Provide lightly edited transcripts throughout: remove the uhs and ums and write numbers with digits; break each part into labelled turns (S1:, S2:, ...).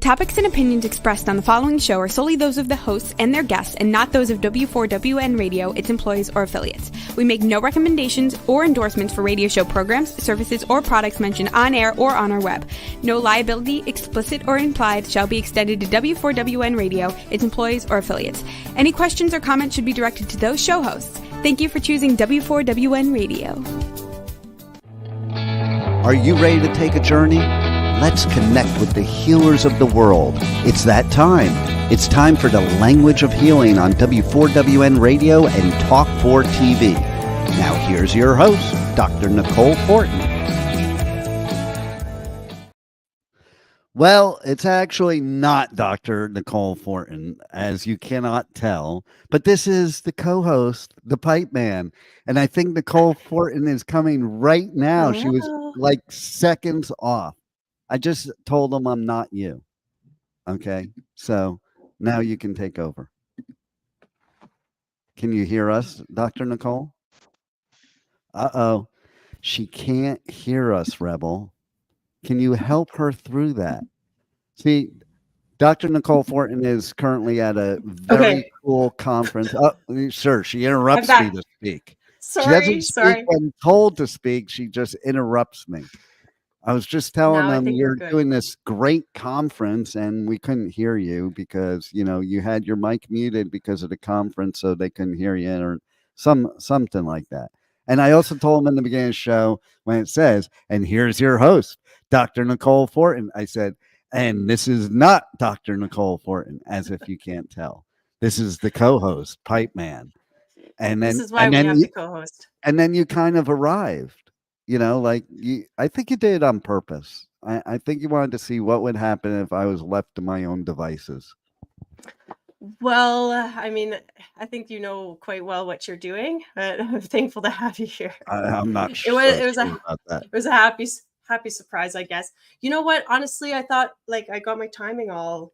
S1: topics and opinions expressed on the following show are solely those of the hosts and their guests and not those of W4WN Radio, its employees, or affiliates. We make no recommendations or endorsements for radio show programs, services, or products mentioned on air or on our web. No liability, explicit or implied, shall be extended to W4WN Radio, its employees, or affiliates. Any questions or comments should be directed to those show hosts. Thank you for choosing W4WN Radio.
S2: Are you ready to take a journey? Let's connect with the healers of the world. It's that time. It's time for the Language of Healing on W4WN Radio and Talk 4 TV. Now here's your host, Dr. Nicole Fortin. Well, it's actually not Dr. Nicole Fortin, as you cannot tell, but this is the co-host, the Pipe Man, and I think Nicole Fortin is coming right now. She was like seconds off. I just told him I'm not you. Okay, so now you can take over. Can you hear us, Dr. Nicole? Uh-oh, she can't hear us, Rebel. Can you help her through that? See, Dr. Nicole Fortin is currently at a very cool conference. Oh, sure, she interrupts me to speak. She doesn't speak when told to speak. She just interrupts me. I was just telling them you're doing this great conference and we couldn't hear you because, you know, you had your mic muted because of the conference, so they couldn't hear you or something like that. And I also told them in the beginning of the show when it says, and here's your host, Dr. Nicole Fortin. I said, and this is not Dr. Nicole Fortin, as if you can't tell. This is the co-host, Pipe Man. And then
S3: this is why we have the co-host.
S2: And then you kind of arrived. You know, like I think you did it on purpose. I think you wanted to see what would happen if I was left to my own devices.
S3: Well, I mean, I think you know quite well what you're doing, but I'm thankful to have you here.
S2: I'm not sure.
S3: It was a happy surprise, I guess. You know what? Honestly, I thought like I got my timing all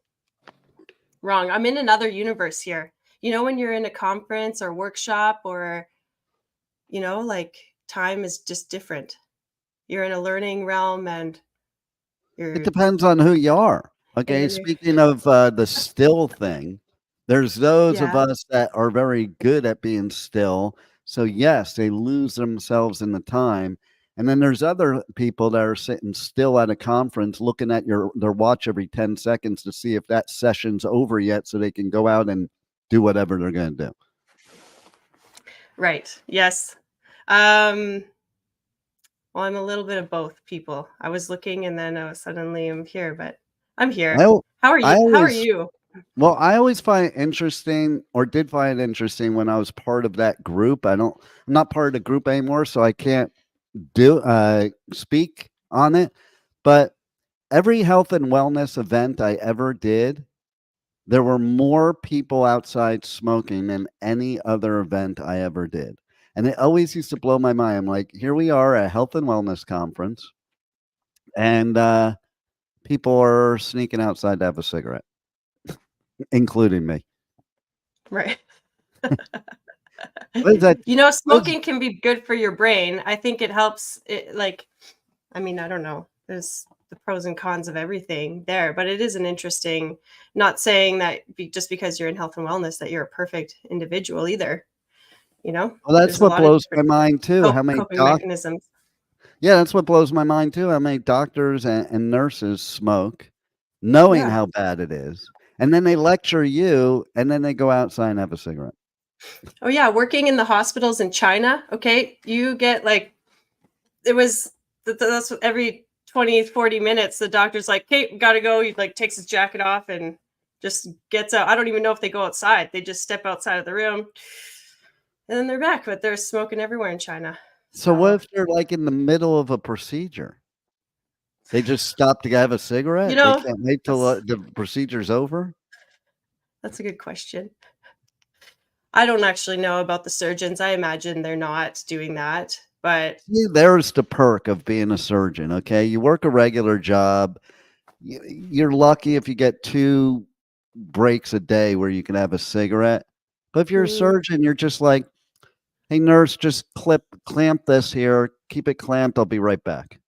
S3: wrong. I'm in another universe here. You know, when you're in a conference or workshop or, you know, like time is just different. You're in a learning realm and
S2: it depends on who you are. Okay. Speaking of the still thing, there's those of us that are very good at being still. So yes, they lose themselves in the time. And then there's other people that are sitting still at a conference looking at their watch every 10 seconds to see if that session's over yet so they can go out and do whatever they're going to do.
S3: Right. Yes. Well, I'm a little bit of both people. I was looking and then suddenly I'm here, but I'm here. How are you? How are you?
S2: Well, I always find it interesting, or did find it interesting when I was part of that group. I'm not part of the group anymore, so I can't speak on it. But every health and wellness event I ever did, there were more people outside smoking than any other event I ever did. And it always used to blow my mind. I'm like, here we are at a health and wellness conference, and people are sneaking outside to have a cigarette, including me.
S3: Right.
S2: What is that?
S3: You know, smoking can be good for your brain. I think it helps. I don't know. There's the pros and cons of everything there, but it is an interesting, not saying that just because you're in health and wellness that you're a perfect individual either. You know,
S2: well, that's what blows my mind too. How many
S3: mechanisms?
S2: Yeah, that's what blows my mind too. How many doctors and nurses smoke, knowing how bad it is, and then they lecture you, and then they go outside and have a cigarette.
S3: Oh yeah, working in the hospitals in China. Okay, you get like, that's every 20, 40 minutes. The doctor's like, "Okay, gotta go." He like takes his jacket off and just gets out. I don't even know if they go outside. They just step outside of the room. And then they're back, but they're smoking everywhere in China.
S2: So what if they're like in the middle of a procedure? They just stop to have a cigarette?
S3: You know,
S2: they can't wait till the procedure's over?
S3: That's a good question. I don't actually know about the surgeons. I imagine they're not doing that, but
S2: there's the perk of being a surgeon. Okay. You work a regular job. You're lucky if you get 2 breaks a day where you can have a cigarette. But if you're a surgeon, you're just like, hey, nurse, just clamp this here. Keep it clamped. I'll be right back.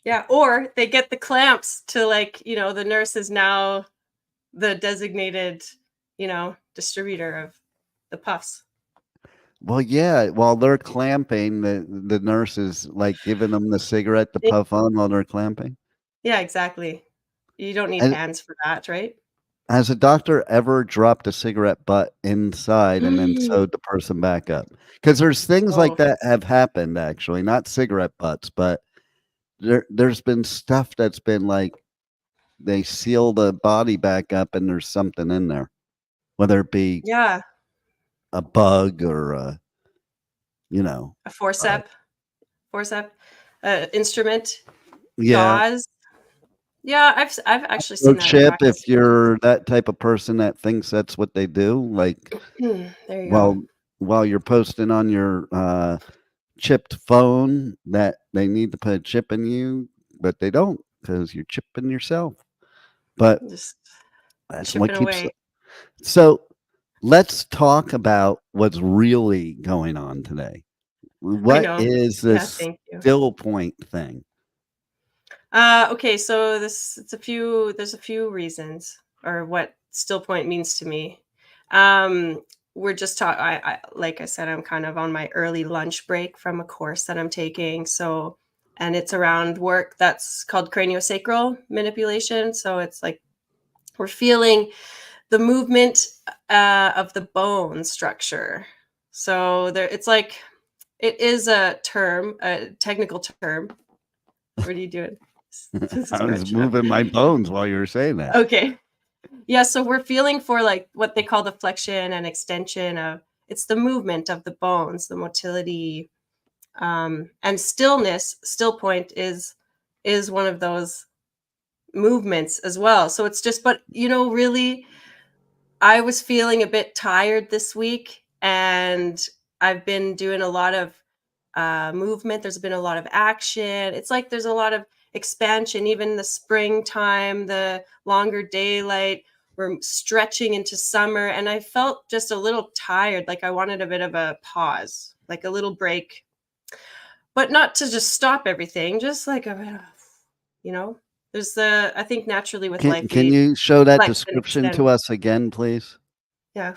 S3: Yeah, or they get the clamps to, like, the nurse is now the designated, distributor of the puffs.
S2: Well, yeah, while they're clamping, the nurse is, like, giving them the cigarette to
S3: Y
S2: puff on while they're clamping.
S3: Yeah, exactly. You don't need
S2: And
S3: hands for that, right?
S2: has a doctor ever dropped a cigarette butt inside and then
S3: Mm.
S2: sewed the person back up? Because there's things like
S3: Oh,
S2: that have happened, actually, not cigarette butts, but there's been stuff that's been, like, they seal the body back up and there's something in there, whether it be
S3: yeah,
S2: a bug or a, you know,
S3: a forcep, instrument,
S2: yeah,
S3: gauze. Yeah, I've actually
S2: or
S3: seen that in
S2: chip
S3: practice.
S2: if you're that type of person that thinks that's what they do, like,
S3: There you go.
S2: while while you're posting on your, chipped phone that they need to put a chip in you, but they don't because 'cause you're chipping yourself. But
S3: Just
S2: that's what
S3: chipping
S2: keeps
S3: away.
S2: so, let's talk about what's really going on today.
S3: I
S2: What
S3: know.
S2: is
S3: Yeah,
S2: this
S3: thank you.
S2: still point thing?
S3: Okay, so there's a few reasons or what still point means to me. Um, we're just talk like I said, I'm kind of on my early lunch break from a course that I'm taking. So, and it's around work that's called craniosacral manipulation. So it's like we're feeling the movement of the bone structure. So there, it's like it is a term, a technical term. What are you doing? This is
S2: I was
S3: scratching up.
S2: moving my bones while you were saying that.
S3: Okay. Yeah, so we're feeling for like what they call the flexion and extension of it's the movement of the bones, the motility, and stillness. Still point is one of those movements as well. So it's just, but really, I was feeling a bit tired this week, and I've been doing a lot of movement. There's been a lot of action. It's like there's a lot of expansion, even in the springtime, the longer daylight. We're stretching into summer, and I felt just a little tired. Like I wanted a bit of a pause, like a little break, but not to just stop everything, just like a bit of, you know, there's I think naturally with life,
S2: Can
S3: we
S2: you show that
S3: flex and
S2: description
S3: extend.
S2: to us again, please?
S3: Yeah.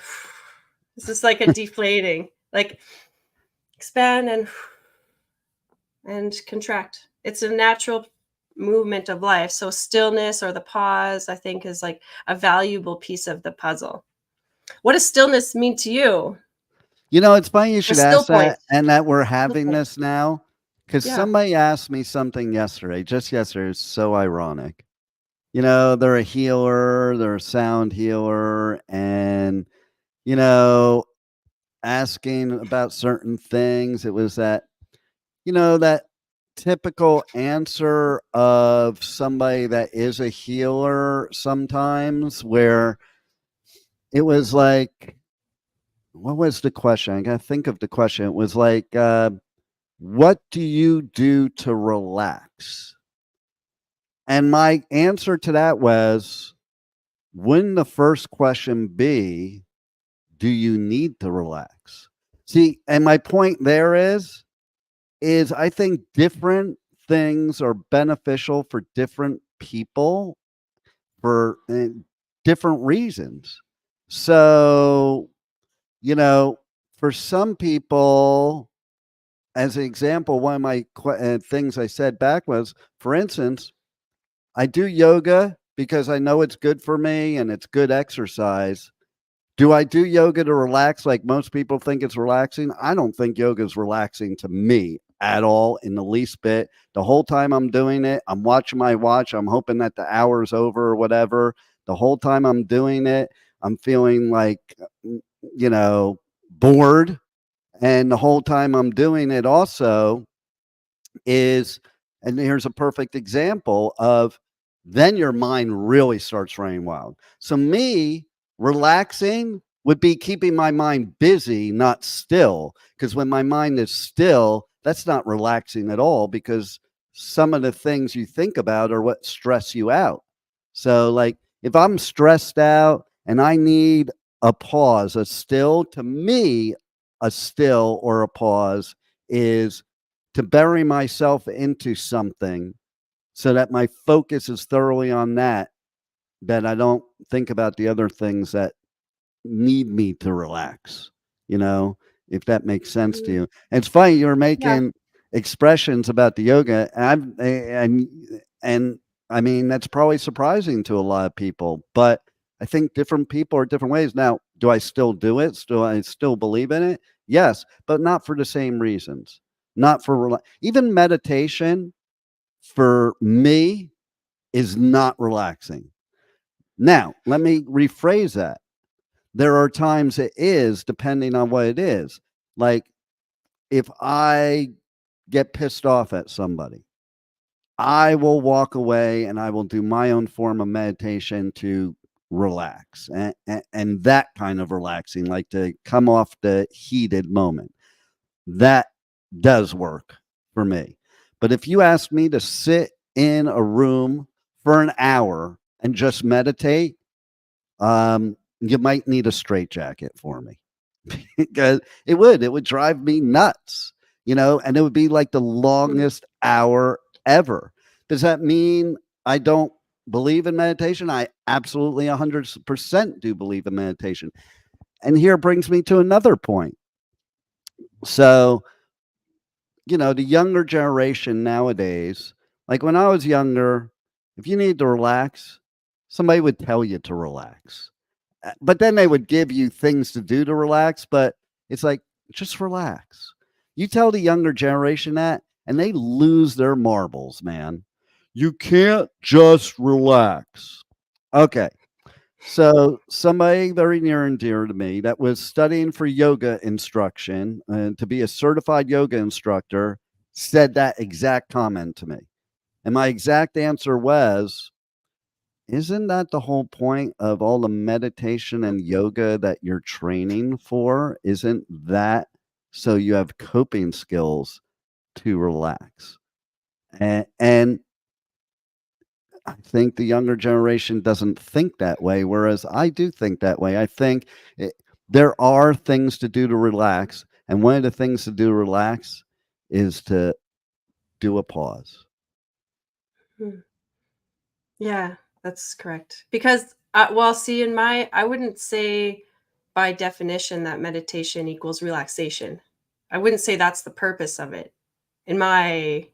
S3: This is like a deflating, like expand and contract. It's a natural movement of life. So stillness or the pause, I think, is like a valuable piece of the puzzle. What does stillness mean to you?
S2: You know, it's funny you
S3: Or
S2: should
S3: still
S2: ask
S3: point.
S2: that and that we're
S3: Still
S2: having
S3: point.
S2: this now, because
S3: Yeah.
S2: somebody asked me something yesterday, just yesterday, it's so ironic. You know, they're a healer, they're a sound healer, and, you know, asking about certain things. It was that, that typical answer of somebody that is a healer sometimes, where it was like, what was the question? I gotta think of the question. It was like, what do you do to relax? And my answer to that was, wouldn't the first question be, do you need to relax? See, and my point there is I think different things are beneficial for different people for different reasons. So, you know, for some people, as an example, one of my things I said back was, for instance, I do yoga because I know it's good for me and it's good exercise. Do I do yoga to relax like most people think it's relaxing? I don't think yoga is relaxing to me at all in the least bit. The whole time I'm doing it, I'm watching my watch. I'm hoping that the hour's over or whatever. The whole time I'm doing it, I'm feeling like, bored. And the whole time I'm doing it also, is and here's a perfect example of then your mind really starts running wild. So me relaxing would be keeping my mind busy, not still, because when my mind is still, that's not relaxing at all, because some of the things you think about are what stress you out. So like if I'm stressed out and I need a pause, a still, to me, a still or a pause is to bury myself into something so that my focus is thoroughly on that, that I don't think about the other things that need me to relax, you know, if that makes sense to
S3: Mhm.
S2: you. And it's funny you're
S3: Yeah.
S2: making expressions about the yoga, and I mean that's probably surprising to a lot of people, but I think different people are different ways. Now, do I still do it? Do I still believe in it? Yes, but not for the same reasons. Not for even meditation for me is not relaxing. Now, let me rephrase that. There are times it is, depending on what it is. Like if I get pissed off at somebody, I will walk away and I will do my own form of meditation to relax and that kind of relaxing, like to come off the heated moment. That does work for me. But if you ask me to sit in a room for an hour and just meditate, you might need a straitjacket for me because it would drive me nuts, and it would be like the
S3: Mhm.
S2: longest hour ever. Does that mean I don't believe in meditation? I absolutely 100% do believe in meditation. And here brings me to another point. So, the younger generation nowadays, like when I was younger, if you need to relax, somebody would tell you to relax. But then they would give you things to do to relax, but it's like, just relax. You tell the younger generation that, and they lose their marbles, man. You can't just relax. Okay. So, somebody very near and dear to me that was studying for yoga instruction and to be a certified yoga instructor said that exact comment to me. And my exact answer was, isn't that the whole point of all the meditation and yoga that you're training for? Isn't that so you have coping skills to relax? And I think the younger generation doesn't think that way, whereas I do think that way. I think it, there are things to do to relax. And one of the things to do to relax is to do a pause.
S3: Hmm. Yeah, that's correct. Because, well, see, I wouldn't say by definition that meditation equals relaxation. I wouldn't say that's the purpose of it in my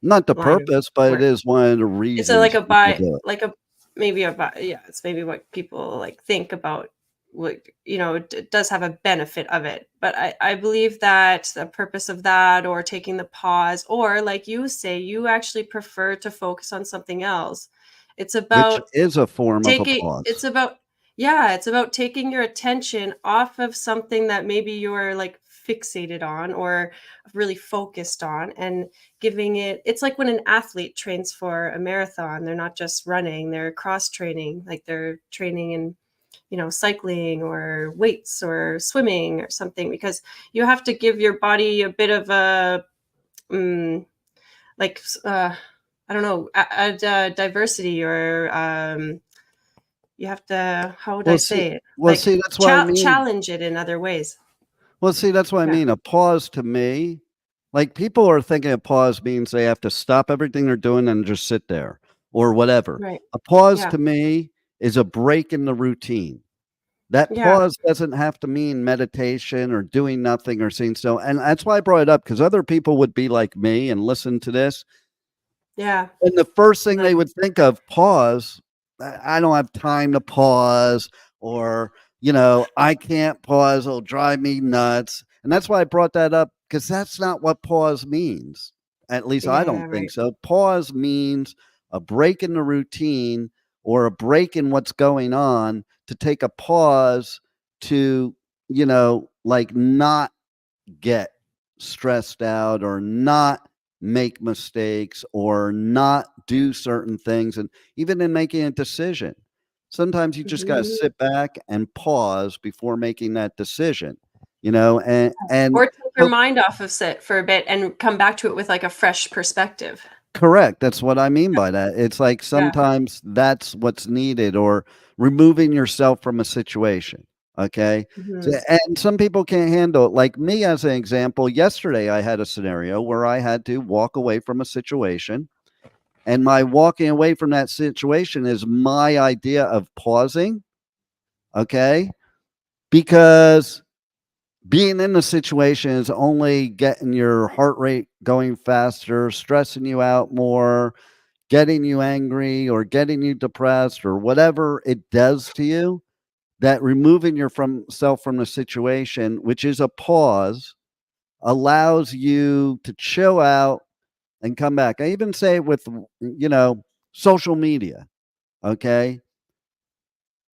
S2: Not the
S3: line of
S2: purpose, but it
S3: work.
S2: is one of the
S3: It's a like
S2: reasons
S3: a
S2: people
S3: by
S2: do it.
S3: like a maybe a by yeah, it's maybe what people like think about what it does have a benefit of it. But I believe that the purpose of that or taking the pause or like you say, you actually prefer to focus on something else. It's
S2: Which
S3: about
S2: is a form of
S3: taking it's
S2: applause.
S3: about yeah, it's about taking your attention off of something that maybe you're like fixated on or really focused on and giving it's like when an athlete trains for a marathon, they're not just running, they're cross training, like they're training in, cycling or weights or swimming or something because you have to give your body a bit of a mm, like I don't know, diversity or you have to how would I
S2: Well, see
S3: say it?
S2: well,
S3: Like,
S2: see, that's what I mean.
S3: challenge it in other ways.
S2: Well, see, that's what I
S3: Yeah,
S2: mean. A pause to me, like people are thinking a pause means they have to stop everything they're doing and just sit there or whatever.
S3: right.
S2: A pause
S3: Yeah,
S2: to me is a break in the routine. That
S3: yeah,
S2: pause doesn't have to mean meditation or doing nothing or sitting still. And that's why I brought it up because other people would be like me and listen to this.
S3: yeah.
S2: And the first thing they
S3: Like,
S2: would think of, pause, I don't have time to pause, or, I can't pause, it'll drive me nuts. And that's why I brought that up because that's not what pause means. At least I
S3: yeah,
S2: don't think
S3: right.
S2: so. Pause means a break in the routine or a break in what's going on to take a pause to, like not get stressed out or not make mistakes or not do certain things. And even in making a decision, sometimes you just got to
S3: Mhm.
S2: sit back and pause before making that decision, and
S3: Or take your
S2: so
S3: mind off of it for a bit and come back to it with, like, a fresh perspective.
S2: correct. That's what I mean by that. It's like
S3: Yeah.
S2: sometimes that's what's needed, or removing yourself from a situation. Okay. So,
S3: Mhm.
S2: and some people can't handle it. Like me, as an example, yesterday I had a scenario where I had to walk away from a situation And my walking away from that situation is my idea of pausing. Okay. Because being in the situation is only getting your heart rate going faster, stressing you out more, getting you angry or getting you depressed or whatever it does to you. That removing yourself from the situation, which is a pause, allows you to chill out and come back. I even say it with, social media. Okay.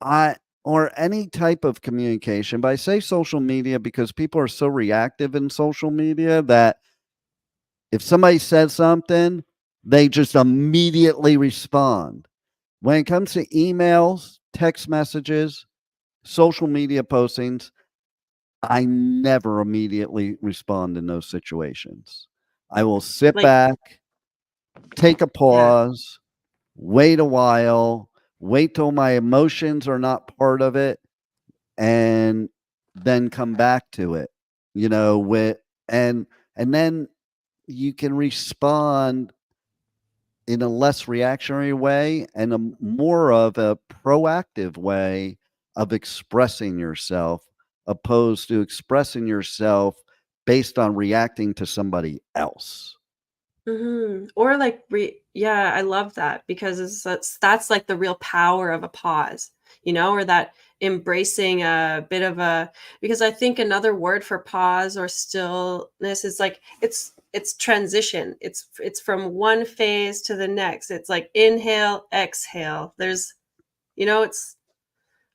S2: I or any type of communication, but I say social media because people are so reactive in social media that if somebody says something, they just immediately respond. When it comes to emails, text messages, social media postings, I never immediately respond in those situations. I will sit
S3: Like,
S2: back, take a
S3: yeah.
S2: pause, wait a while, wait till my emotions are not part of it, and then come back to it. With and then you can respond in a less reactionary way and a more of a proactive way of expressing yourself, opposed to expressing yourself based on reacting to somebody else.
S3: Or like yeah, I love that because that's like the real power of a pause, or that embracing a bit of a because I think another word for pause or stillness is like it's transition. It's from one phase to the next. It's like inhale, exhale. It's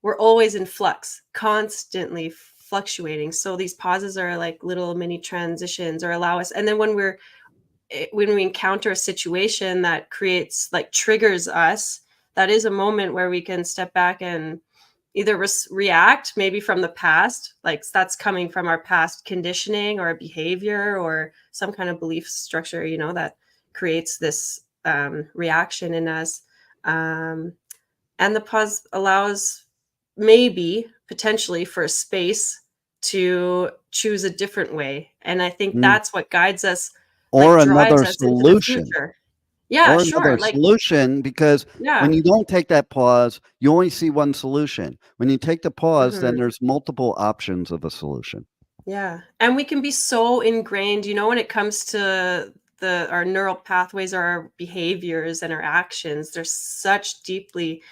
S3: we're always in flux, constantly fluctuating. So these pauses are like little mini transitions or allow us and then when we encounter a situation that creates like triggers us, that is a moment where we can step back and either react maybe from the past, like that's coming from our past conditioning or behavior or some kind of belief structure, that creates this reaction in us. Um, and the pause allows maybe potentially for a space to choose a different way. And I think
S2: Mm.
S3: that's what guides us, like
S2: Or
S3: drives
S2: another
S3: us into the
S2: solution.
S3: future. Yeah,
S2: Or another
S3: sure. Like,
S2: solution, because when
S3: yeah.
S2: you don't take that pause, you only see one solution. When you take the pause, then
S3: Mhm.
S2: there's multiple options of a solution.
S3: Yeah. And we can be so ingrained, when it comes to our neural pathways or our behaviors and our actions, they're such deeply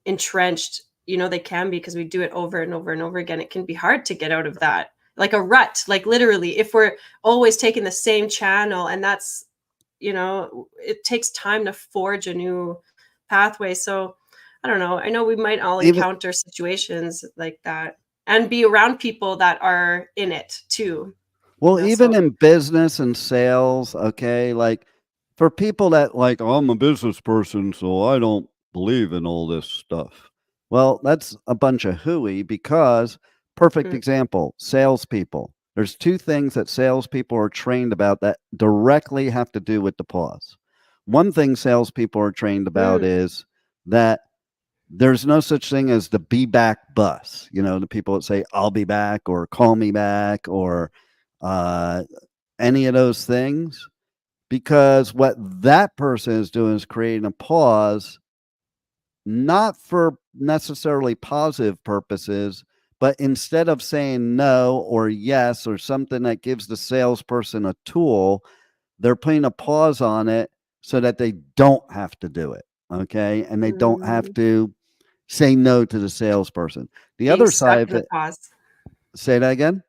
S3: entrenched, they can be because we do it over and over and over again. It can be hard to get out of that. Like a rut, like literally, if we're always taking the same channel and that's, it takes time to forge a new pathway. So I don't know. I know we might all
S2: Even
S3: encounter situations like that and be around people that are in it too.
S2: Well, even
S3: So
S2: in business and sales, okay, like for people that like, "Oh, I'm a business person, so I don't believe in all this stuff." Well, that's a bunch of hooey because perfect
S3: mm,
S2: example, salespeople. There's two things that salespeople are trained about that directly have to do with the pause. One thing salespeople are trained about
S3: mm,
S2: is that there's no such thing as the be back bus. The people that say, I'll be back or call me back or uh, any of those things, because what that person is doing is creating a pause, not for necessarily positive purposes, but instead of saying no or yes or something that gives the salesperson a tool, they're putting a pause on it so that they don't have to do it. Okay. And they don't have
S3: mm,
S2: to say no to the salesperson. The
S3: being
S2: other
S3: stuck
S2: side of
S3: in the
S2: it,
S3: pause,
S2: say that again.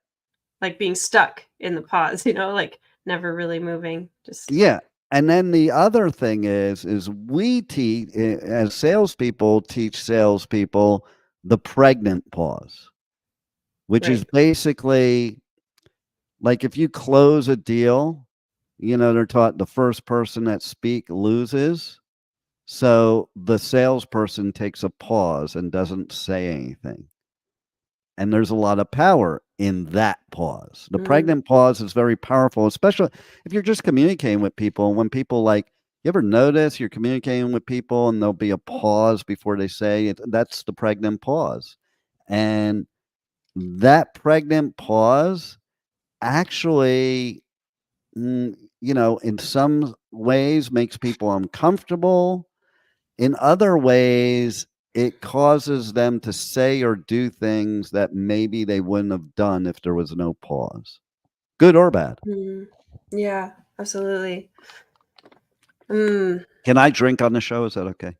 S3: like being stuck in the pause, like never really moving. Just
S2: Yeah. And then the other thing is we teach as salespeople, teach salespeople the pregnant pause, which is
S3: right.
S2: basically like if you close a deal, they're taught the first person that speak loses. So the salesperson takes a pause and doesn't say anything. And there's a lot of power in that pause. The
S3: Mm,
S2: pregnant pause is very powerful, especially if you're just communicating with people. When people like, you ever notice you're communicating with people and there'll be a pause before they say it? That's the pregnant pause. And that pregnant pause actually, in some ways makes people uncomfortable. In other ways, it causes them to say or do things that maybe they wouldn't have done if there was no pause. Good or bad.
S3: Yeah, absolutely. Mm.
S2: Can I drink on the show? Is that okay?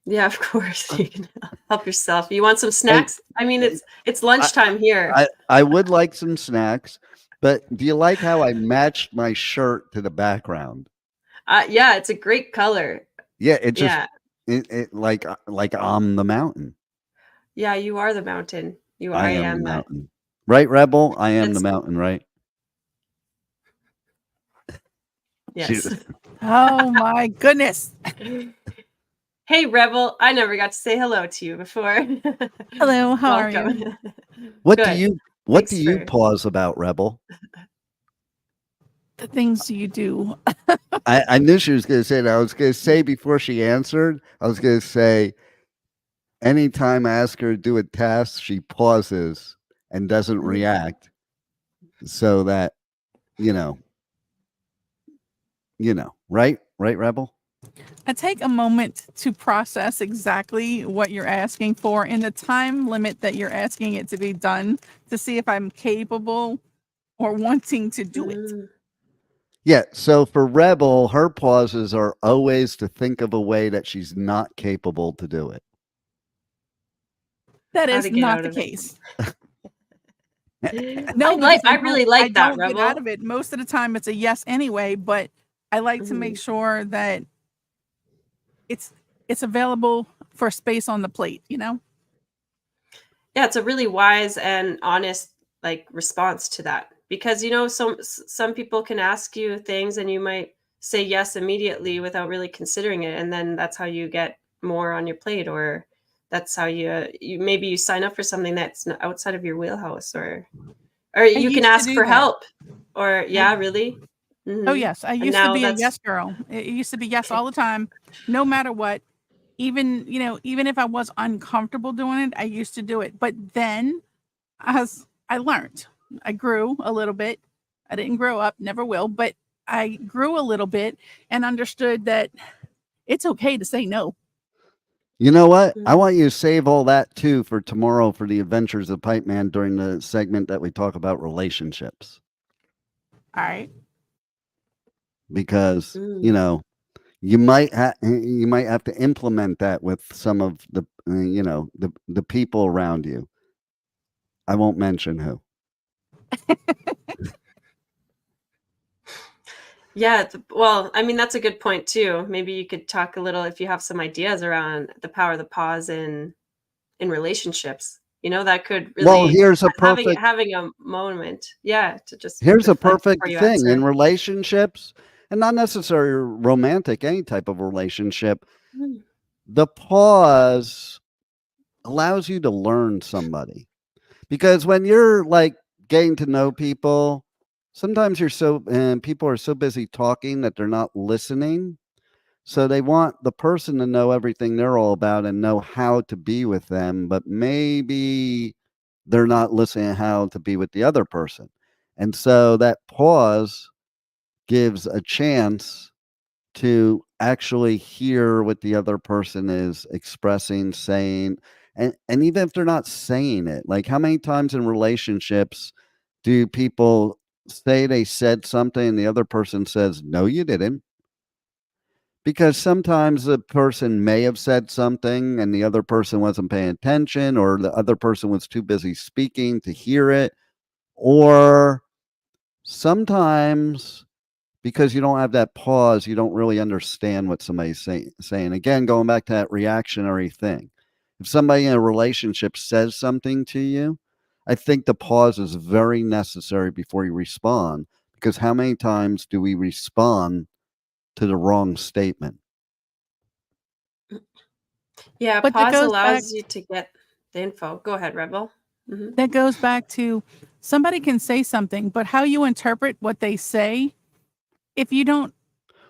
S3: Yeah, of course. You can help yourself. You want some snacks? I mean, it's lunchtime here.
S2: I would like some snacks, but do you like how I matched my shirt to the background?
S3: Yeah, it's a great color.
S2: Yeah, it just
S3: Yeah.
S2: it like I'm the mountain.
S3: Yeah, you are the mountain.
S2: I
S3: I
S2: am the
S3: am that.
S2: mountain. Right, Rebel? I am the
S3: It's
S2: mountain, right?
S3: yes.
S4: Oh my goodness.
S3: Hey, Rebel. I never got to say hello to you before.
S4: Hello, how are you?
S3: Welcome.
S2: What
S3: Good.
S2: do
S3: Thanks
S2: you
S3: for-
S2: pause about, Rebel?
S4: The things you do.
S2: I knew she was going to say that. I was going to say before she answered, I was going to say, anytime I ask her to do a task, she pauses and doesn't react, so that you know, right, Rebel.
S4: I take a moment to process exactly what you're asking for in the time limit that you're asking it to be done to see if I'm capable or wanting to do it.
S2: Yeah. So for Rebel, her pauses are always to think of a way that she's not capable to do it.
S4: That
S3: How
S4: is
S3: to get
S4: not
S3: out
S4: the
S3: of it.
S4: case.
S3: I
S4: No, because
S3: really
S4: I
S3: like that,
S4: don't get
S3: Rebel.
S4: out of it. Most of the time it's a yes anyway, but I like to make sure that it's available for space on the plate, you know?
S3: Yeah, it's a really wise and honest response to that, because some people can ask you things and you might say yes immediately without really considering it, and then that's how you get more on your plate, or that's how you maybe you sign up for something that's outside of your wheelhouse, or you can
S4: used to
S3: ask
S4: do
S3: for
S4: that.
S3: help, or yeah, really.
S4: Oh yes, I
S3: And
S4: used to
S3: now
S4: be a
S3: that's
S4: yes girl. It used to be yes all the time, no matter what. Even if I was uncomfortable doing it, I used to do it. But then, as I learned, I grew a little bit. I didn't grow up, never will, but I grew a little bit and understood that it's okay to say no.
S2: You know what? I want you to save all that too for tomorrow for the Adventures of Pipe Man during the segment that we talk about relationships.
S4: All right.
S2: Because, you might have to implement that with some of the the people around you. I won't mention who.
S3: Yeah, well, I mean, that's a good point too. Maybe you could talk a little, if you have some ideas around the power of the pause in relationships. That could
S2: Well,
S3: really
S2: here's a perfect
S3: having a moment. Yeah, to just
S2: here's a
S3: reflect
S2: perfect
S3: before you
S2: thing in
S3: answer.
S2: relationships, and not necessarily romantic, any type of relationship.
S3: Mm.
S2: The pause allows you to learn somebody, because when you're like getting to know people, sometimes people are so busy talking that they're not listening. So they want the person to know everything they're all about and know how to be with them, but maybe they're not listening how to be with the other person. And so that pause gives a chance to actually hear what the other person is expressing, saying, and even if they're not saying it, like how many times in relationships do people say they said something and the other person says, no, you didn't? Because sometimes the person may have said something and the other person wasn't paying attention, or the other person was too busy speaking to hear it. Or sometimes because you don't have that pause, you don't really understand what somebody's saying. Again, going back to that reactionary thing. If somebody in a relationship says something to you, I think the pause is very necessary before you respond, because how many times do we respond to the wrong statement?
S3: Yeah,
S4: But that
S3: pause
S4: goes back
S3: allows you to get the info. Go ahead, Rebel.
S4: that goes back to somebody can say something, but how you interpret what they say, if you don't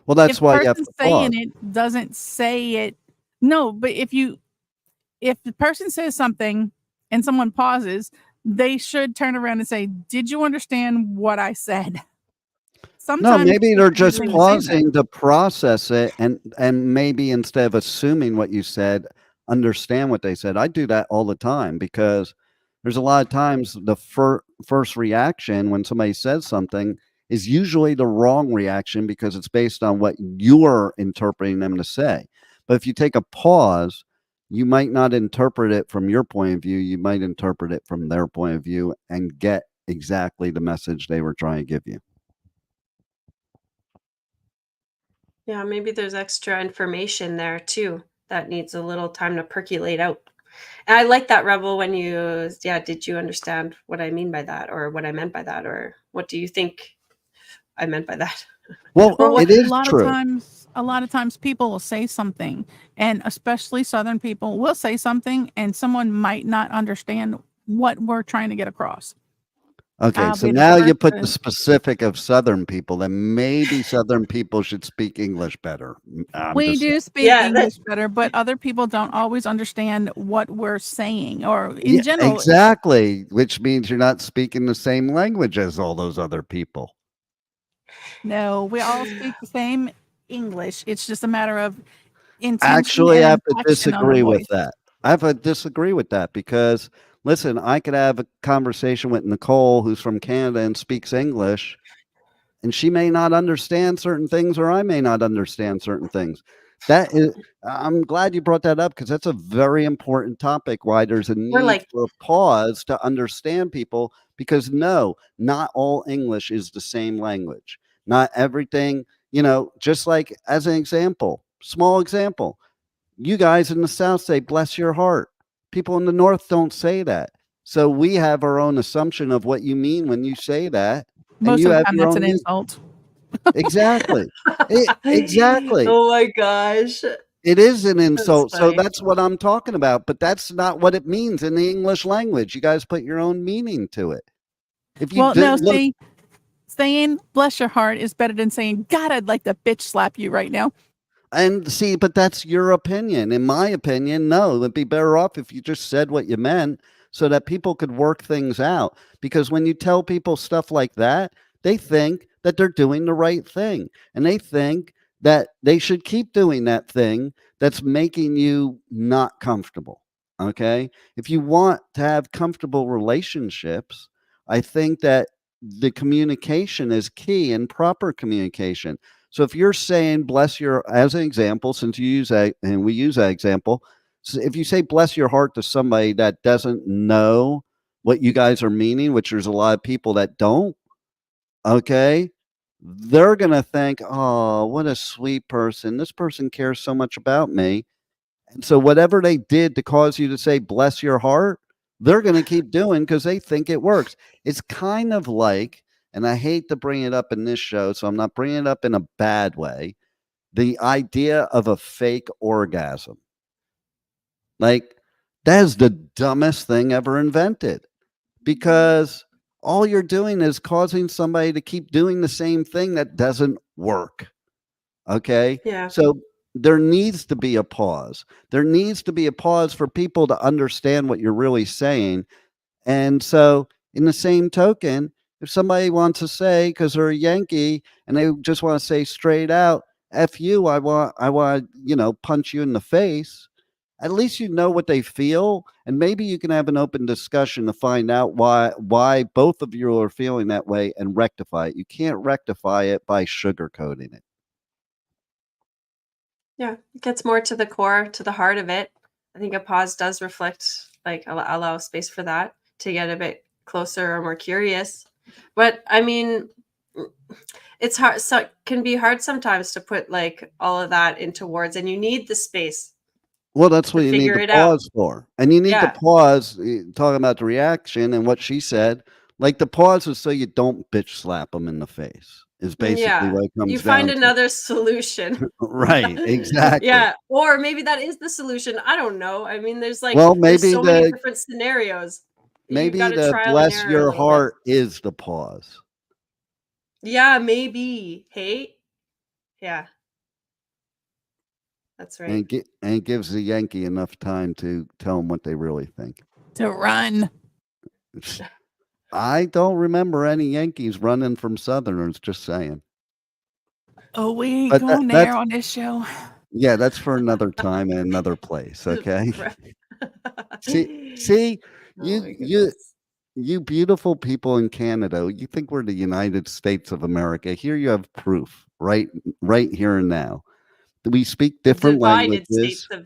S2: Well, that's
S4: if the
S2: why you have
S4: person
S2: to
S4: saying
S2: pause.
S4: it doesn't say it. No, but if the person says something and someone pauses, they should turn around and say, "Did you understand what I said?"
S2: No,
S4: Sometimes
S2: maybe
S4: people
S2: they're
S4: didn't
S2: just
S4: even say that.
S2: pausing to process it and maybe instead of assuming what you said, understand what they said. I do that all the time because there's a lot of times the first reaction when somebody says something is usually the wrong reaction because it's based on what you're interpreting them to say. But if you take a pause, you might not interpret it from your point of view. You might interpret it from their point of view and get exactly the message they were trying to give you.
S3: Yeah, maybe there's extra information there too that needs a little time to percolate out. And I like that, Rebel, when did you understand what I mean by that, or what I meant by that, or what do you think I meant by that?
S2: Well,
S3: Or
S4: Well,
S3: what?
S2: it is true.
S4: a lot of times people will say something, and especially Southern people will say something, and someone might not understand what we're trying to get across.
S2: Okay,
S4: I'll
S2: so
S4: be the
S2: now you
S4: first
S2: put the
S4: to
S2: specific of Southern people, then maybe Southern people should speak English better. I'm
S4: we
S2: just
S4: do speak
S3: Yeah, that
S4: English better, but other people don't always understand what we're saying, or
S2: yeah,
S4: in general.
S2: exactly, which means you're not speaking the same language as all those other people.
S4: No, we all speak the same English. It's just a matter of intention
S2: Actually,
S4: and
S2: I have to
S4: inflection on the
S2: disagree with
S4: voice.
S2: that. I have to disagree with that because listen, I could have a conversation with Nicole, who's from Canada and speaks English, and she may not understand certain things or I may not understand certain things. That is I'm glad you brought that up because that's a very important topic why there's a
S3: we're
S2: need
S3: like,
S2: for a pause to understand people because no, not all English is the same language. Not everything, just like as an example, small example. You guys in the South say bless your heart. People in the North don't say that. So we have our own assumption of what you mean when you say that and
S4: Most
S2: you
S4: of the
S2: have
S4: time,
S2: your
S4: that's
S2: own
S4: an
S2: meaning.
S4: insult.
S2: Exactly. Exactly.
S3: oh my gosh,
S2: It is an
S3: that's
S2: insult. So
S3: funny.
S2: that's what I'm talking about, but that's not what it means in the English language. You guys put your own meaning to it. If you
S4: Well, no,
S2: look,
S4: see, saying bless your heart is better than saying, God, I'd like to bitch slap you right now.
S2: and see, but that's your opinion. In my opinion, no, it'd be better off if you just said what you meant so that people could work things out. Because when you tell people stuff like that, they think that they're doing the right thing and they think that they should keep doing that thing that's making you not comfortable. Okay. If you want to have comfortable relationships, I think that the communication is key and proper communication. So if you're saying bless your, as an example, since you use that and we use that example, so if you say bless your heart to somebody that doesn't know what you guys are meaning, which there's a lot of people that don't, okay, they're going to think, oh, what a sweet person. This person cares so much about me. And so whatever they did to cause you to say bless your heart, they're going to keep doing because they think it works. It's kind of like, and I hate to bring it up in this show, so I'm not bringing it up in a bad way, the idea of a fake orgasm. Like, that is the dumbest thing ever invented because all you're doing is causing somebody to keep doing the same thing that doesn't work. Okay.
S3: Yeah,
S2: So there needs to be a pause. There needs to be a pause for people to understand what you're really saying. And so, in the same token, if somebody wants to say, because they're a Yankee and they just want to say straight out, F you, I want, punch you in the face. At least you know what they feel, and maybe you can have an open discussion to find out why both of you are feeling that way and rectify it. You can't rectify it by sugarcoating it.
S3: yeah, it gets more to the core, to the heart of it. I think a pause does reflect, like, allow space for that to get a bit closer or more curious. But I mean, it's hard. So it can be hard sometimes to put like all of that into words, and you need the space
S2: Well, that's
S3: to
S2: what you need
S3: figure
S2: to
S3: it out.
S2: pause for. And you need to
S3: Yeah.
S2: pause, talking about the reaction and what she said. Like the pause is so you don't bitch slap them in the face, is basically
S3: Yeah.
S2: what it
S3: You
S2: comes
S3: find
S2: down to.
S3: another solution.
S2: Right, exactly.
S3: Yeah. Or maybe that is the solution. I don't know. I mean,
S2: Well,
S3: there's
S2: maybe
S3: so many
S2: the
S3: different scenarios. You've got
S2: maybe
S3: to
S2: the
S3: trial and
S2: bless
S3: error a
S2: your
S3: little bit.
S2: heart is the pause.
S3: Yeah, maybe. Hey. Yeah, that's right.
S2: And it gives the Yankee enough time to tell them what they really think.
S4: To run.
S2: I don't remember any Yankees running from Southerners, just saying.
S4: Oh, we ain't
S2: But
S4: going there on this show.
S2: yeah, that's for another time and another place, okay? See,
S3: Oh
S2: you
S3: my
S2: you
S3: goodness.
S2: you beautiful people in Canada, you think we're the United States of America. Here you have proof, right here and now. We speak
S3: The
S2: different
S3: divided states
S2: languages.
S3: of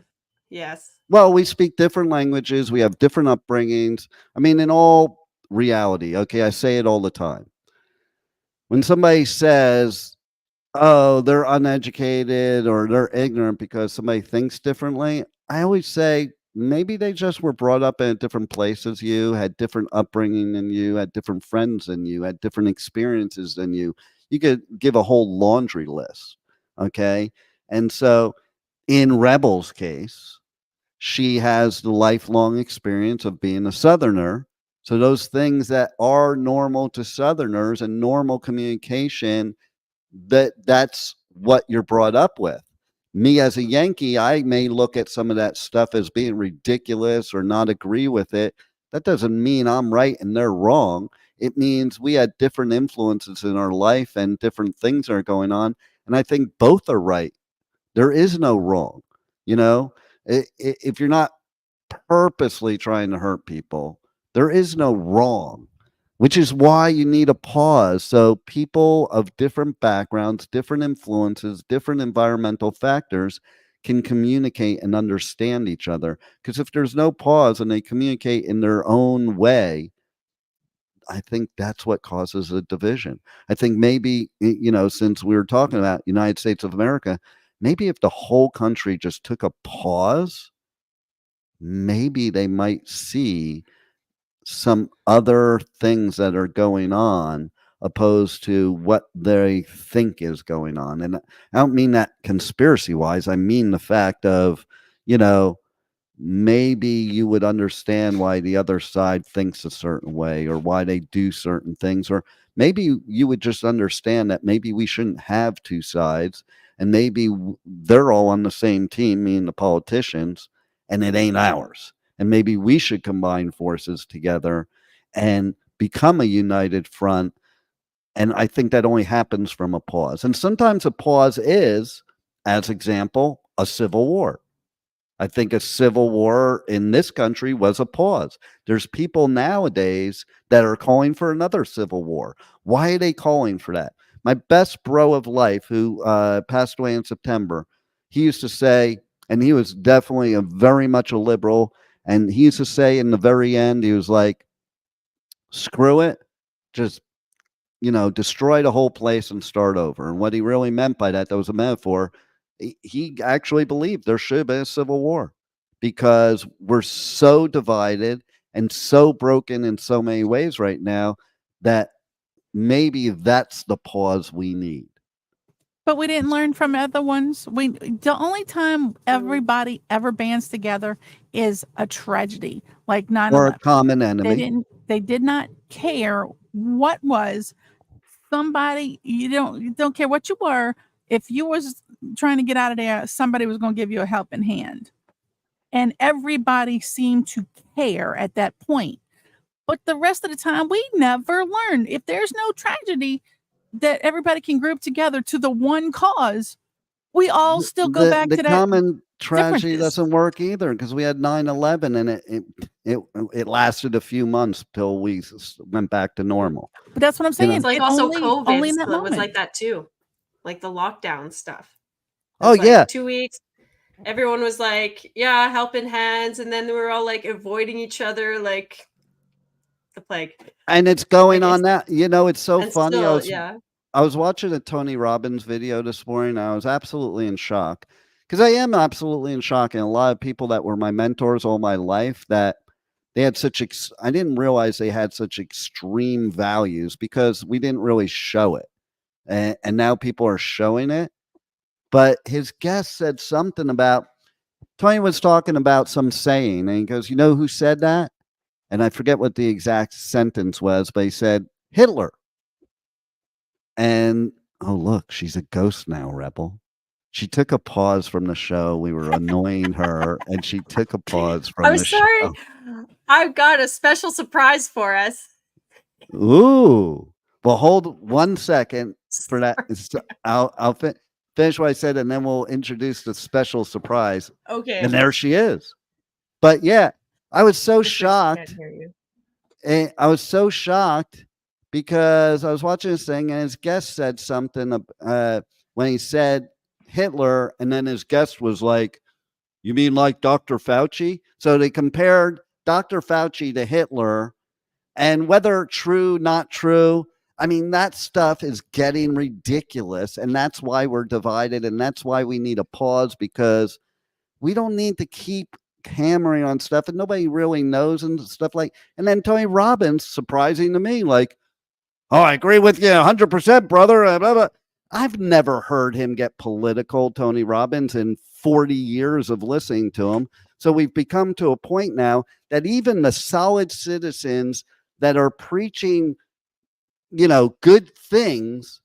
S3: yes.
S2: Well, we speak different languages, we have different upbringings. I mean, in all reality, okay, I say it all the time. When somebody says, "Oh, they're uneducated or they're ignorant because somebody thinks differently," I always say, maybe they just were brought up in a different place as you, had different upbringing than you, had different friends than you, had different experiences than you. You could give a whole laundry list, okay? And so in Rebel's case, she has the lifelong experience of being a Southerner. So those things that are normal to Southerners and normal communication, that's what you're brought up with. Me as a Yankee, I may look at some of that stuff as being ridiculous or not agree with it. That doesn't mean I'm right and they're wrong. It means we had different influences in our life and different things are going on. And I think both are right. There is no wrong. You know, if you're not purposely trying to hurt people, there is no wrong, which is why you need a pause. So people of different backgrounds, different influences, different environmental factors can communicate and understand each other. Because if there's no pause and they communicate in their own way, I think that's what causes a division. I think maybe, since we were talking about United States of America, maybe if the whole country just took a pause, maybe they might see some other things that are going on opposed to what they think is going on. And I don't mean that conspiracy wise. I mean the fact of, you know, maybe you would understand why the other side thinks a certain way or why they do certain things, or maybe you would just understand that maybe we shouldn't have two sides and maybe they're all on the same team, meaning the politicians, and it ain't ours, and maybe we should combine forces together and become a united front. And I think that only happens from a pause, and sometimes a pause is, as example, a civil war. I think a civil war in this country was a pause. There's people nowadays that are calling for another civil war. Why are they calling for that? My best bro of life, who passed away in September, he used to say, and he was definitely very much a liberal, and he used to say in the very end, he was like, screw it, just destroy the whole place and start over. And what he really meant by that was a metaphor. He actually believed there should have been a civil war because we're so divided and so broken in so many ways right now that maybe that's the pause we need.
S4: But we didn't learn from other ones. The only time everybody ever bands together is a tragedy, like
S2: Or a
S4: 9/11.
S2: common enemy.
S4: They did not care what was somebody. You don't care what you were. If you was trying to get out of there, somebody was going to give you a helping hand. And everybody seemed to care at that point. But the rest of the time, we never learned. If there's no tragedy that everybody can group together to the one cause, we all still go back
S2: The
S4: to that
S2: common tragedy
S4: differences.
S2: doesn't work either because we had 9/11 and it lasted a few months till we went back to normal.
S4: But that's what I'm saying.
S3: It's like
S4: It
S3: also
S4: only
S3: COVID
S4: in that
S3: was
S4: moment.
S3: like that too. Like the lockdown stuff.
S2: Oh,
S3: It's like
S2: yeah.
S3: 2 weeks. Everyone was like, yeah, helping hands. And then we were all like avoiding each other like the plague.
S2: And it's going
S3: Like,
S2: on now. It's so
S3: and
S2: funny.
S3: still, yeah.
S2: I was watching a Tony Robbins video this morning. I was absolutely in shock because I am absolutely in shock. And a lot of people that were my mentors all my life, that they had I didn't realize they had such extreme values because we didn't really show it. And now people are showing it. But his guest said something about, Tony was talking about some saying, and he goes, you know who said that? And I forget what the exact sentence was, but he said, Hitler. And oh, look, she's a ghost now, Rebel. She took a pause from the show. We were annoying her, and she took a pause from
S3: I'm
S2: the
S3: sorry.
S2: show.
S3: I've got a special surprise for us.
S2: Ooh. Well, hold 1 second for that. I'll finish what I said, and then we'll introduce the special surprise.
S3: Okay.
S2: And there she is. But yeah, I was so shocked.
S3: Can't hear you.
S2: And I was so shocked because I was watching this thing, and his guest said something when he said Hitler, and then his guest was like, "You mean like Dr. Fauci?" So they compared Dr. Fauci to Hitler, and whether true, not true, I mean, that stuff is getting ridiculous. And that's why we're divided. And that's why we need a pause, because we don't need to keep hammering on stuff and nobody really knows and stuff like. And then Tony Robbins, surprising to me, like, "Oh, I agree with you 100%, brother." Blah, blah. I've never heard him get political, Tony Robbins, in 40 years of listening to him. So we've become to a point now that even the solid citizens that are preaching, good things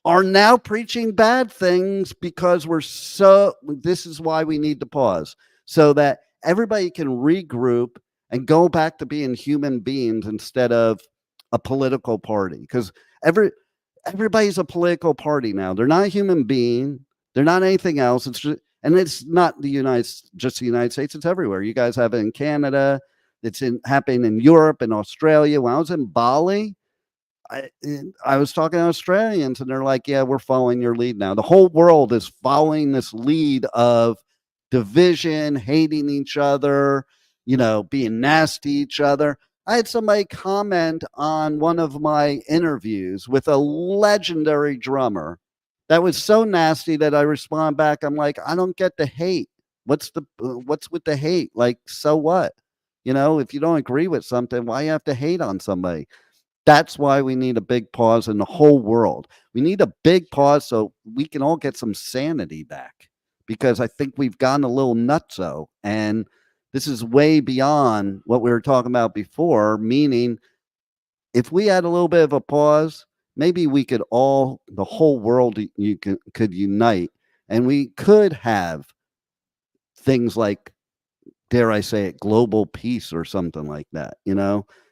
S2: are now preaching bad things, because this is why we need to pause, so that everybody can regroup and go back to being human beings instead of a political party. Because everybody's a political party now. They're not a human being. They're not anything else. And it's not just the United States. It's everywhere. You guys have it in Canada. It's happening in Europe and Australia. When I was in Bali, I was talking to Australians, and they're like, "Yeah, we're following your lead now." The whole world is following this lead of division, hating each other, being nasty to each other. I had somebody comment on one of my interviews with a legendary drummer that was so nasty that I respond back. I'm like, "I don't get the hate. What's with the hate? Like, so what? If you don't agree with something, why you have to hate on somebody?" That's why we need a big pause in the whole world. We need a big pause so we can all get some sanity back, because I think we've gotten a little nutso. And this is way beyond what we were talking about before, meaning if we had a little bit of a pause, maybe the whole world could unite, and we could have things like, dare I say it, global peace or something like that.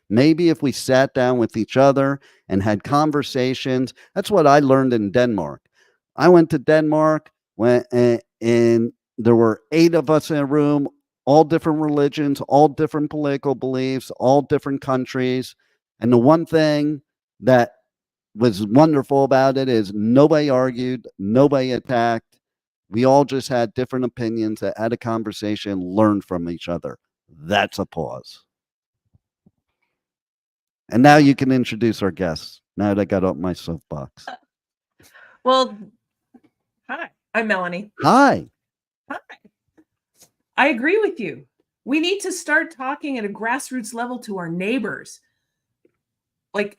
S2: Maybe if we sat down with each other and had conversations. That's what I learned in Denmark. I went to Denmark and there were 8 of us in a room, all different religions, all different political beliefs, all different countries. And the one thing that was wonderful about it is nobody argued, nobody attacked. We all just had different opinions, that had a conversation, learned from each other. That's a pause. And now you can introduce our guests. Now that I got up my soapbox.
S5: Well, hi, I'm Melanie.
S2: Hi.
S5: Hi. I agree with you. We need to start talking at a grassroots level to our neighbors.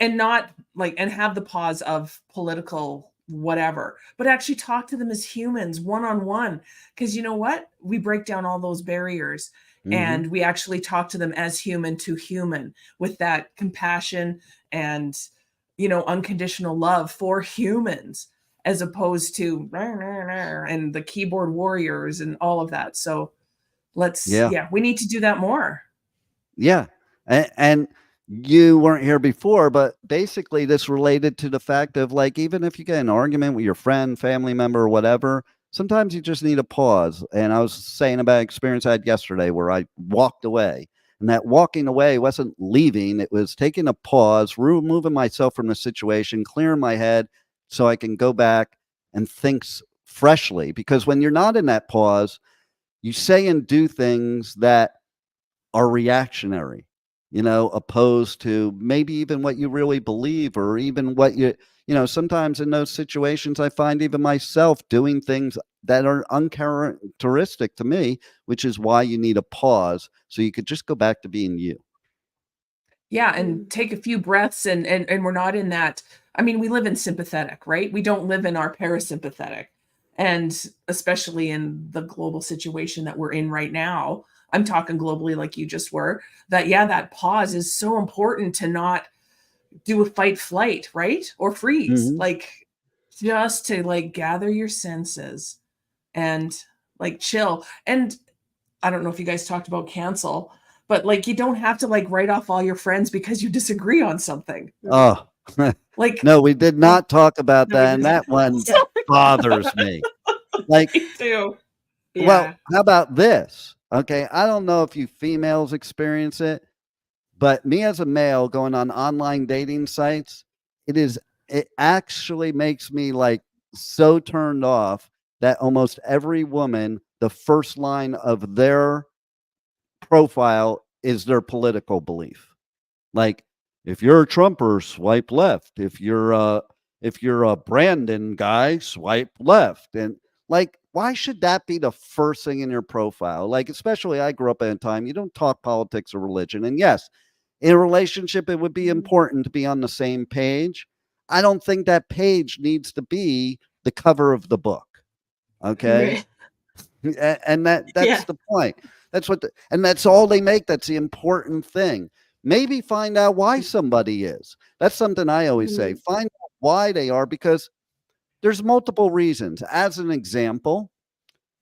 S5: And have the pause of political whatever, but actually talk to them as humans, one-on-one. Because you know what? We break down all those barriers. And we actually talk to them as human to human, with that compassion and, unconditional love for humans, as opposed to and the keyboard warriors and all of that. So we need to do that more.
S2: Yeah. And you weren't here before, but basically this related to the fact of, like, even if you get an argument with your friend, family member, or whatever, sometimes you just need a pause. And I was saying about an experience I had yesterday where I walked away, and that walking away wasn't leaving. It was taking a pause, removing myself from the situation, clearing my head so I can go back and think freshly. Because when you're not in that pause, you say and do things that are reactionary, opposed to maybe even what you really believe, or even what sometimes in those situations, I find even myself doing things that are uncharacteristic to me, which is why you need a pause so you could just go back to being you.
S5: Yeah, and take a few breaths, and we're not in that. I mean, we live in sympathetic, right? We don't live in our parasympathetic. And especially in the global situation that we're in right now, I'm talking globally like you just were, that pause is so important, to not do a fight flight, right? Or freeze, just to gather your senses and chill. And I don't know if you guys talked about cancel, but like you don't have to like write off all your friends because you disagree on something.
S2: Oh,
S5: Like
S2: no, we did not talk about
S3: No, we
S2: that. And
S3: didn't.
S2: that one
S3: Yeah.
S2: bothers me. Like,
S5: me too.
S2: well,
S3: Yeah.
S2: how about this? Okay. I don't know if you females experience it, but me as a male going on online dating sites, it actually makes me like so turned off that almost every woman, the first line of their profile is their political belief. Like, if you're a Trumper, swipe left. If you're a Brandon guy, swipe left. And like, why should that be the first thing in your profile? Like, especially I grew up in a time you don't talk politics or religion. And yes, in a relationship, it would be important to be on the same page. I don't think that page needs to be the cover of the book. Okay.
S3: Right.
S2: And that's
S3: Yeah.
S2: the point. And that's all they make. That's the important thing. Maybe find out why somebody is. That's something I always say. Find out why they are, because there's multiple reasons. As an example,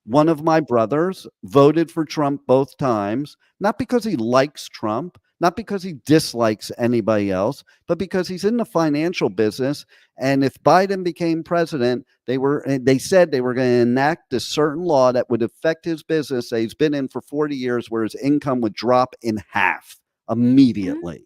S2: one of my brothers voted for Trump both times, not because he likes Trump, not because he dislikes anybody else, but because he's in the financial business. And if Biden became president, they said they were going to enact a certain law that would affect his business that he's been in for 40 years, where his income would drop in half immediately.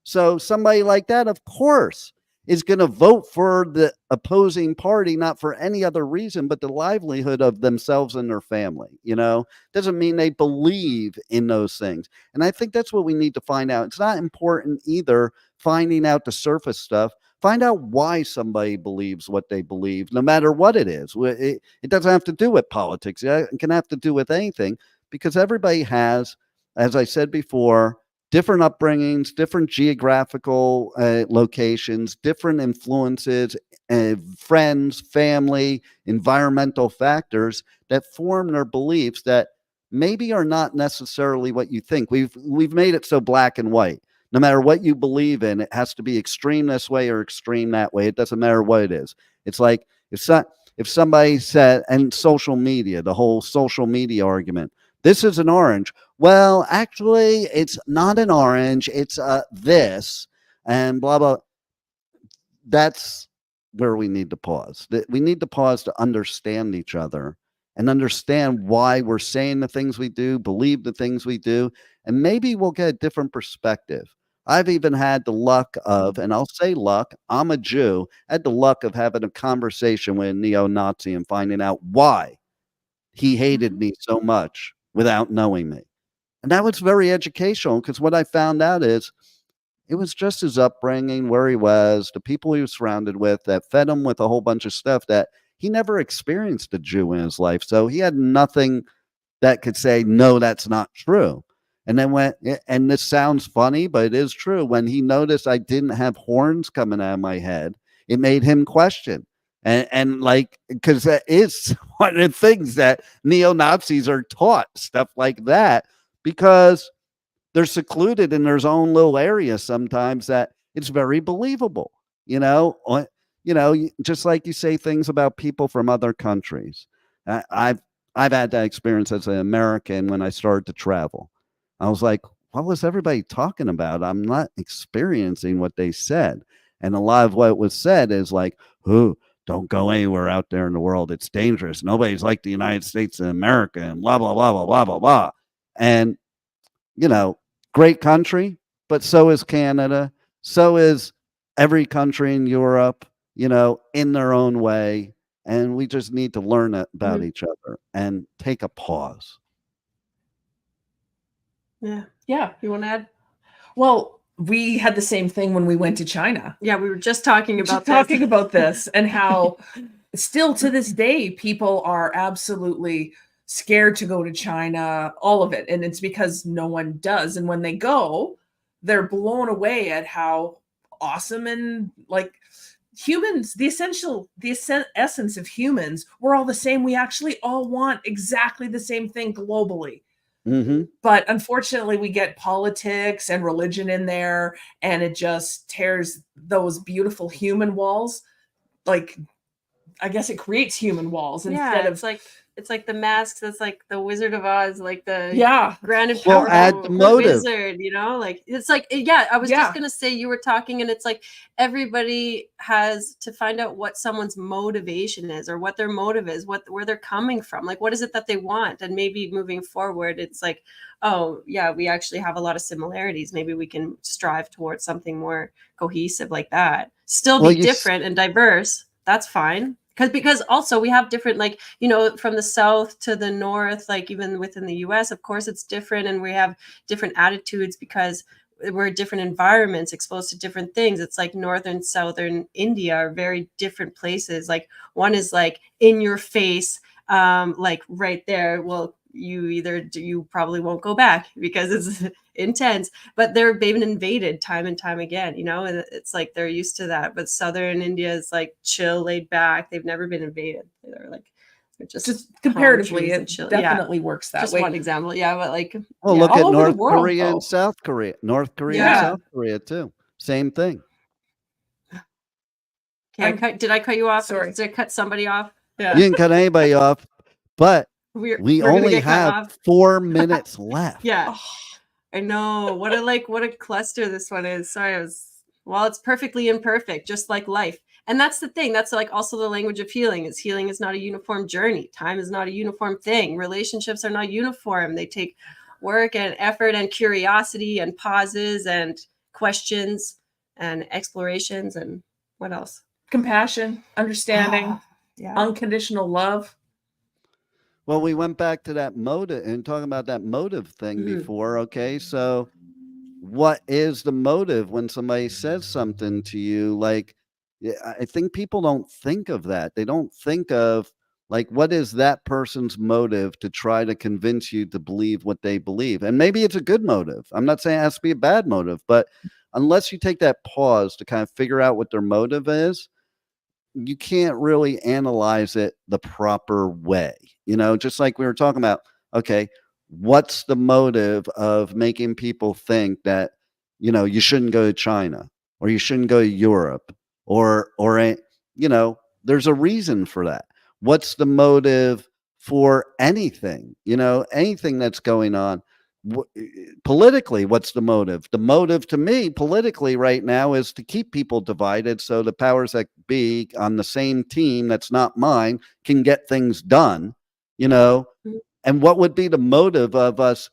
S2: So somebody like that, of course, is going to vote for the opposing party, not for any other reason but the livelihood of themselves and their family. Doesn't mean they believe in those things. And I think that's what we need to find out. It's not important either finding out the surface stuff. Find out why somebody believes what they believe, no matter what it is. It doesn't have to do with politics. It can have to do with anything, because everybody has, as I said before, different upbringings, different geographical locations, different influences, friends, family, environmental factors that form their beliefs that maybe are not necessarily what you think. We've made it so black and white. No matter what you believe in, it has to be extreme this way or extreme that way. It doesn't matter what it is. It's like if somebody said, and social media, the whole social media argument, this is an orange. Well, actually, it's not an orange. It's this, and blah, blah. That's where we need to pause. We need to pause to understand each other and understand why we're saying the things we do, believe the things we do, and maybe we'll get a different perspective. I've even had the luck of, and I'll say luck, I'm a Jew, had the luck of having a conversation with a neo-Nazi and finding out why he hated me so much without knowing me. And that was very educational, because what I found out is it was just his upbringing, where he was, the people he was surrounded with, that fed him with a whole bunch of stuff that he never experienced a Jew in his life. So he had nothing that could say, no, that's not true. And then and this sounds funny, but it is true. When he noticed I didn't have horns coming out of my head, it made him question. And like, because that is one of the things that neo-Nazis are taught, stuff like that, because they're secluded in their own little area sometimes, that it's very believable, just like you say things about people from other countries. I've had that experience as an American when I started to travel. I was like, what was everybody talking about? I'm not experiencing what they said. And a lot of what was said is like, don't go anywhere out there in the world. It's dangerous. Nobody's like the United States of America, and blah, blah, blah, blah, blah, blah, blah. And, great country, but so is Canada. So is every country in Europe, in their own way. And we just need to learn about each other and take a pause.
S3: Yeah.
S5: Yeah.
S3: You want to add?
S5: Well, we had the same thing when we went to China.
S3: Yeah, we were just talking about
S5: this and how still to this day people are absolutely scared to go to China, all of it. And it's because no one does. And when they go, they're blown away at how awesome and like humans, the essence of humans, we're all the same. We actually all want exactly the same thing globally. But unfortunately, we get politics and religion in there, and it just tears those beautiful human walls. Like, I guess it creates human walls instead of
S3: like it's like the masks. That's like the Wizard of Oz, like the
S5: Yeah.
S3: grand and
S2: Well,
S3: powerful
S2: add the motive.
S3: wizard. You know, like it's like yeah. I was
S5: Yeah.
S3: just gonna say you were talking, and it's like everybody has to find out what someone's motivation is, or what their motive is, where they're coming from. Like, what is it that they want? And maybe moving forward, it's like, oh yeah, we actually have a lot of similarities. Maybe we can strive towards something more cohesive like that. Still
S2: Well,
S3: be
S2: you s-
S3: different and diverse. That's fine. Because also we have different, like, you know, from the south to the north, like even within the US, of course it's different, and we have different attitudes because we're different environments, exposed to different things. It's like northern, southern India are very different places. Like one is like in your face, like right there. Well, you probably won't go back because it's intense, but they've been invaded time and time again, you know, and it's like they're used to that. But southern India is like chill, laid back. They've never been invaded. They're just palm
S5: comparatively,
S3: trees and
S5: it
S3: chill.
S5: definitely works that
S3: Just
S5: way.
S3: one example. Yeah, but like
S2: well,
S3: yeah.
S2: look
S5: All
S2: at
S5: over the
S2: North
S5: world,
S2: Korea
S5: though.
S2: and South Korea. North Korea and
S5: Yeah.
S2: South Korea too. Same thing.
S3: Okay, did I cut you off?
S5: Sorry.
S3: Did I cut somebody off?
S2: You
S3: Yeah,
S2: didn't cut anybody off, but
S3: we're
S2: we
S3: gonna
S2: only
S3: get cut
S2: have
S3: off.
S2: 4 minutes left.
S3: Yeah,
S5: Oh,
S3: I know. What a cluster this one is. Sorry, well, it's perfectly imperfect, just like life. And that's the thing. That's like also the language of healing. Healing is not a uniform journey. Time is not a uniform thing. Relationships are not uniform. They take work and effort and curiosity and pauses and questions and explorations and what else?
S5: compassion, understanding,
S3: Yeah.
S5: unconditional love.
S2: Well, we went back to that motive and talking about that motive thing
S3: Mhm.
S2: before. Okay. So, what is the motive when somebody says something to you? Like, I think people don't think of that. They don't think of, like, what is that person's motive to try to convince you to believe what they believe? And maybe it's a good motive. I'm not saying it has to be a bad motive, but unless you take that pause to kind of figure out what their motive is, you can't really analyze it the proper way. You know, just like we were talking about, okay, what's the motive of making people think that, you shouldn't go to China or you shouldn't go to Europe or there's a reason for that. What's the motive for anything, anything that's going on? Politically, what's the motive? The motive to me politically right now is to keep people divided so the powers that be on the same team that's not mine can get things done, you know?
S3: Mhm.
S2: And what would be the motive of us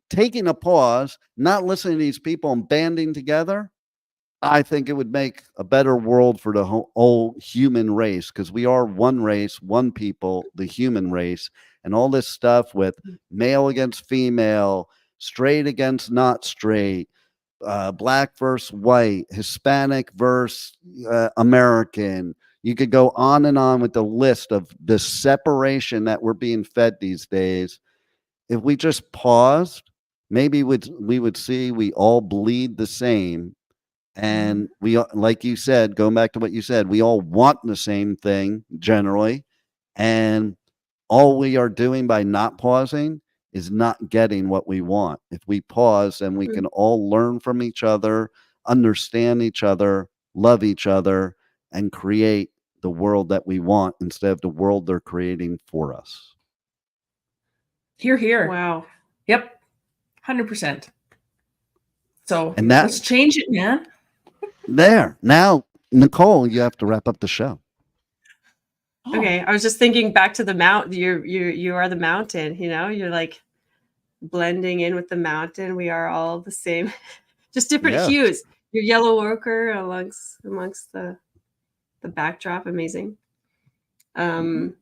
S2: taking a pause, not listening to these people and banding together? I think it would make a better world for the whole human race, because we are one race, one people, the human race, and all this stuff with male against female, straight against not straight, black versus white, Hispanic versus American. You could go on and on with the list of the separation that we're being fed these days. If we just paused, maybe we would see we all bleed the same. And we, like you said, going back to what you said, we all want the same thing generally. And all we are doing by not pausing is not getting what we want. If we pause, then we can all learn from each other, understand each other, love each other, and create the world that we want instead of the world they're creating for us.
S5: Here, here.
S3: Wow.
S5: Yep. 100%. So
S2: And that-
S5: let's change it, man.
S2: There. Now, Nicole, you have to wrap up the show.
S5: Oh,
S3: Okay, I was just thinking back to the mount. You are the mountain. You know, you're like blending in with the mountain. We are all the same, just different
S2: Yeah.
S3: hues. Your yellow ochre amongst the backdrop, amazing. Sorry.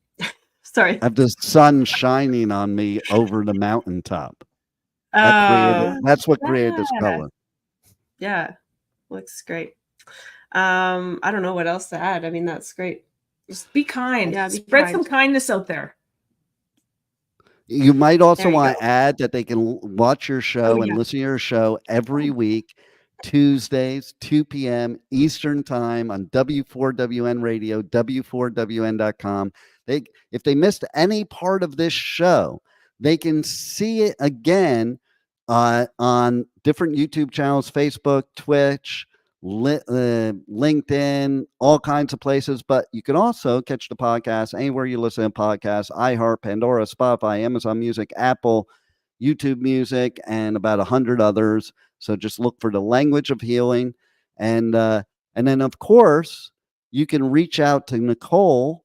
S2: I have the sun shining on me over the mountaintop.
S3: Oh,
S2: That's what created this color.
S3: yeah, looks great. I don't know what else to add. I mean, that's great.
S5: just be kind.
S3: Yeah, be
S5: Spread
S3: kind.
S5: some kindness out there.
S2: You might also
S3: There you
S2: want to
S3: go.
S2: add that they can watch your show and
S3: yeah.
S2: listen to your show every week, Tuesdays, 2 p.m. Eastern Time on W4WN Radio, W4WN.com. If they missed any part of this show, they can see it again on different YouTube channels, Facebook, Twitch, LinkedIn, all kinds of places. But you can also catch the podcast anywhere you listen to podcasts: iHeart, Pandora, Spotify, Amazon Music, Apple, YouTube Music, and about 100 others. So just look for The Language of Healing. And then, of course, you can reach out to Nicole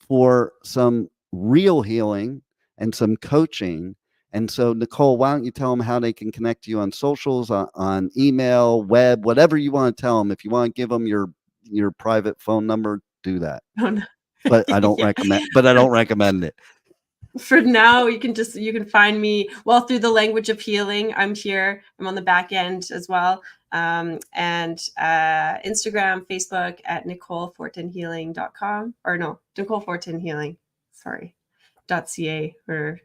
S2: for some real healing and some coaching. And so, Nicole, why don't you tell them how they can connect to you on socials, on email, web, whatever you want to tell them. If you want to give them your private phone number, do that.
S3: Oh, no.
S2: But I don't recommend it.
S3: For now, you can find me through The Language of Healing. I'm here. I'm on the back end as well. And Instagram, Facebook at NicoleFortinHealing.com, or no, NicoleFortinHealing, .ca or.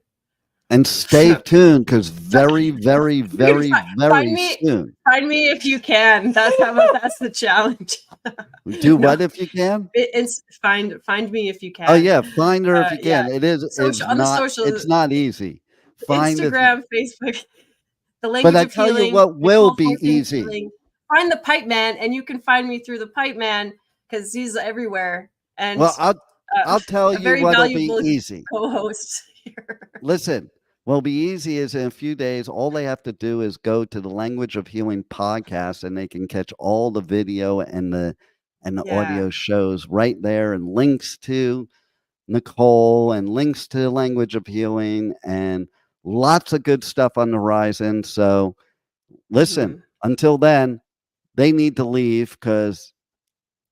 S2: And stay tuned, because very, very, very, very soon.
S3: Find me if you can. That's the challenge.
S2: Do what if you can?
S3: It's find me if you can.
S2: Oh yeah, find her if you can.
S3: Yeah.
S2: It's not easy. Find
S3: Instagram, Facebook, The Language of Healing.
S2: But I tell you what will be easy.
S3: Healing. Find the Pipe Man, and you can find me through the Pipe Man, because he's everywhere. And
S2: I'll tell you what'll be easy.
S3: Co-host here.
S2: Listen. What'll be easy is in a few days, all they have to do is go to the Language of Healing podcast, and they can catch all the video and the audio shows right there, and links to Nicole and links to the Language of Healing, and lots of good stuff on the horizon. So listen, until then, they need to leave, because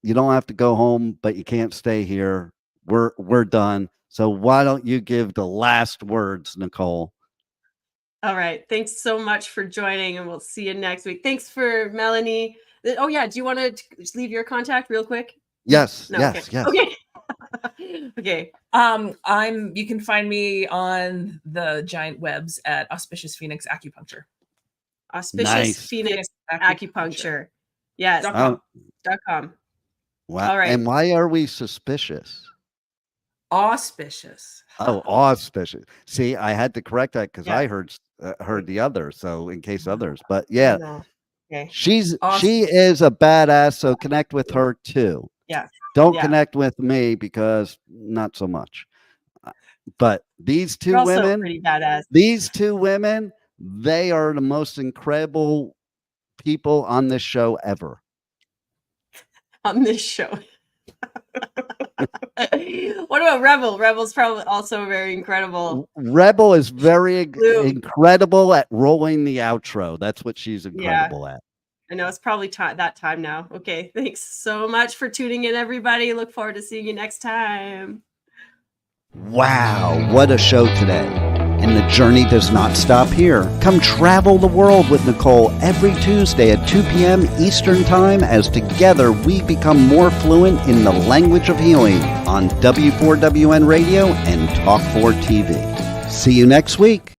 S2: you don't have to go home, but you can't stay here. We're done. So why don't you give the last words, Nicole?
S3: All right. Thanks so much for joining, and we'll see you next week. Thanks for Melanie. Oh yeah. Do you want to leave your contact real quick?
S2: Yes.
S3: No,
S2: yes.
S3: Okay.
S2: Yes.
S3: Okay.
S5: You can find me on the giant webs at Auspicious Phoenix Acupuncture.
S3: Auspicious Phoenix Acupuncture. Yes. .com.
S2: Wow.
S3: All right.
S2: And why are we suspicious?
S5: Auspicious.
S2: Oh, auspicious. See, I had to correct that, because I heard the other. So in case others, but yeah,
S3: okay.
S2: She is a badass. So connect with her too.
S3: Yeah.
S2: Don't connect with me, because not so much. But these two women,
S3: pretty badass.
S2: These two women, they are the most incredible people on this show ever.
S3: On this show. What about Rebel? Rebel's probably also very incredible.
S2: Rebel is very incredible at rolling the outro. That's what she's incredible at.
S3: I know it's probably that time now. Okay, thanks so much for tuning in, everybody. Look forward to seeing you next time.
S2: Wow, what a show today. And the journey does not stop here. Come travel the world with Nicole every Tuesday at 2 p.m. Eastern Time, as together we become more fluent in the language of healing on W4WN Radio and Talk4 TV. See you next week.